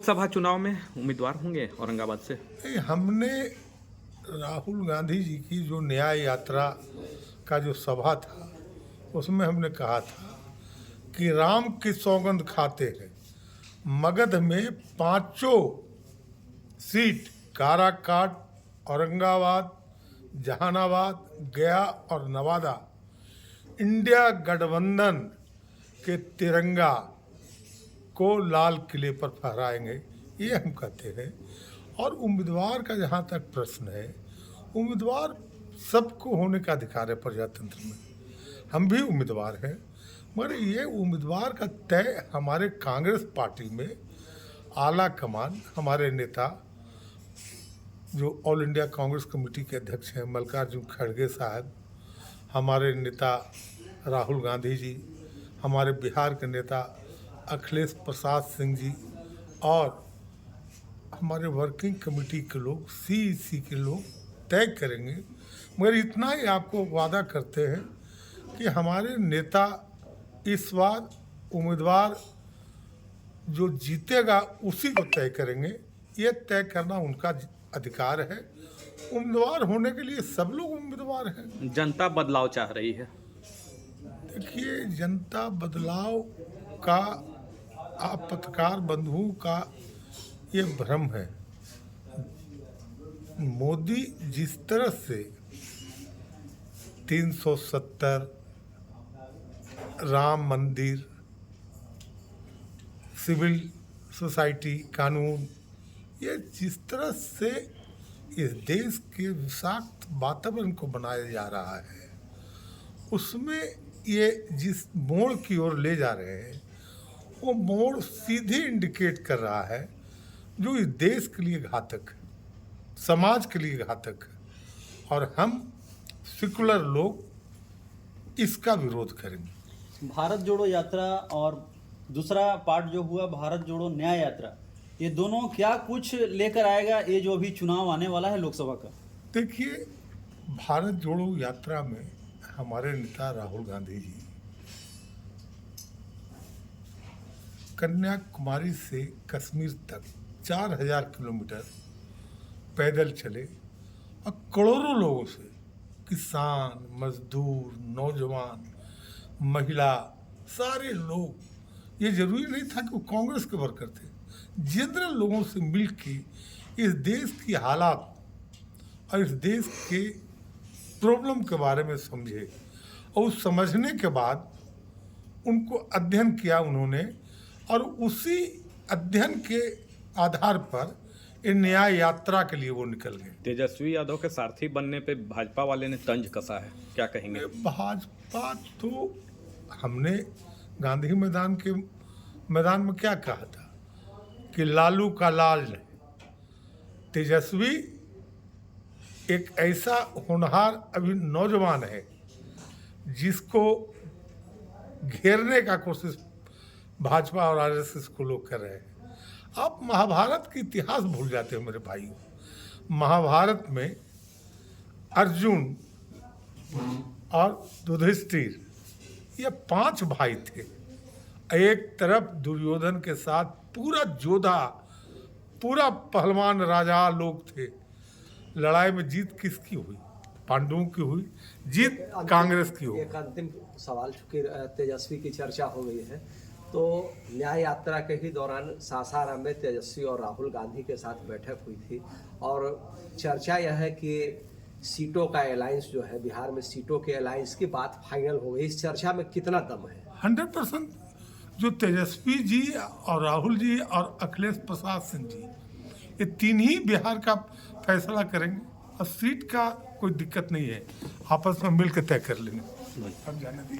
सभा चुनाव में उम्मीदवार होंगे औरंगाबाद से। हमने राहुल गांधी जी की जो न्याय यात्रा का जो सभा था उसमें हमने कहा था कि राम की सौगंध खाते हैं मगध में पांचों सीट काराकाट, औरंगाबाद, जहानाबाद, गया और नवादा इंडिया गठबंधन के तिरंगा को लाल किले पर फहराएंगे, ये हम कहते हैं। और उम्मीदवार का जहाँ तक प्रश्न है, उम्मीदवार सबको होने का अधिकार है प्रजातंत्र में, हम भी उम्मीदवार हैं, मगर ये उम्मीदवार का तय हमारे कांग्रेस पार्टी में आला कमान, हमारे नेता जो ऑल इंडिया कांग्रेस कमेटी के अध्यक्ष हैं मल्लिकार्जुन खड़गे साहब, हमारे नेता राहुल गांधी जी, हमारे बिहार के नेता अखिलेश प्रसाद सिंह जी और हमारे वर्किंग कमेटी के लोग, सीईसी के लोग तय करेंगे। मगर इतना ही आपको वादा करते हैं कि हमारे नेता इस बार उम्मीदवार जो जीतेगा उसी को तय करेंगे, ये तय करना उनका अधिकार है। उम्मीदवार होने के लिए सब लोग उम्मीदवार हैं। जनता बदलाव चाह रही है। देखिए, जनता बदलाव का आप पत्रकार बंधुओं का ये भ्रम है। मोदी जिस तरह से 370, राम मंदिर, सिविल सोसाइटी कानून, ये जिस तरह से इस देश के विषाक्त वातावरण को बनाया जा रहा है, उसमें ये जिस मोड़ की ओर ले जा रहे हैं वो मोड़ सीधे इंडिकेट कर रहा है जो इस देश के लिए घातक है, समाज के लिए घातक है, और हम सेकुलर लोग इसका विरोध करेंगे। भारत जोड़ो यात्रा और दूसरा पार्ट जो हुआ भारत जोड़ो न्याय यात्रा, ये दोनों क्या कुछ लेकर आएगा ये जो अभी चुनाव आने वाला है लोकसभा का? देखिए, भारत जोड़ो यात्रा में हमारे नेता राहुल गांधी जी कन्याकुमारी से कश्मीर तक 4000 किलोमीटर पैदल चले और करोड़ों लोगों से, किसान, मजदूर, नौजवान, महिला, सारे लोग, ये जरूरी नहीं था कि वो कांग्रेस के वर्कर थे, जनरल लोगों से मिल के इस देश की हालात और इस देश के प्रॉब्लम के बारे में समझे, और उस समझने के बाद उनको अध्ययन किया उन्होंने, और उसी अध्ययन के आधार पर इन न्याय यात्रा के लिए वो निकल गए। तेजस्वी यादव के सारथी बनने पे भाजपा वाले ने तंज कसा है, क्या कहेंगे? भाजपा तो, हमने गांधी मैदान में क्या कहा था कि लालू का लाल नहीं, तेजस्वी एक ऐसा होनहार अभी नौजवान है जिसको घेरने का कोशिश भाजपा और आरएसएस को लोग कर रहे हैं। आप महाभारत के इतिहास भूल जाते हो मेरे भाइयों। महाभारत में अर्जुन और युधिष्ठिर ये 5 भाई थे। एक तरफ दुर्योधन के साथ पूरा योद्धा, पूरा पहलवान राजा लोग थे। लड़ाई में जीत किसकी हुई? पांडवों की हुई, जीत कांग्रेस की हुई। एक अंतिम सवाल, चूंकि तेजस्वी की चर्चा हो गई है, तो न्याय यात्रा के ही दौरान सासाराम में तेजस्वी और राहुल गांधी के साथ बैठक हुई थी, और चर्चा यह है कि सीटों का अलायंस जो है, बिहार में सीटों के अलायंस की बात फाइनल हो गई। इस चर्चा में कितना दम है? 100% जो तेजस्वी जी और राहुल जी और अखिलेश प्रसाद सिंह जी, ये 3 ही बिहार का फैसला करेंगे, और सीट का कोई दिक्कत नहीं है, आपस में मिलकर तय कर लेंगे। अब जाने दीजिए।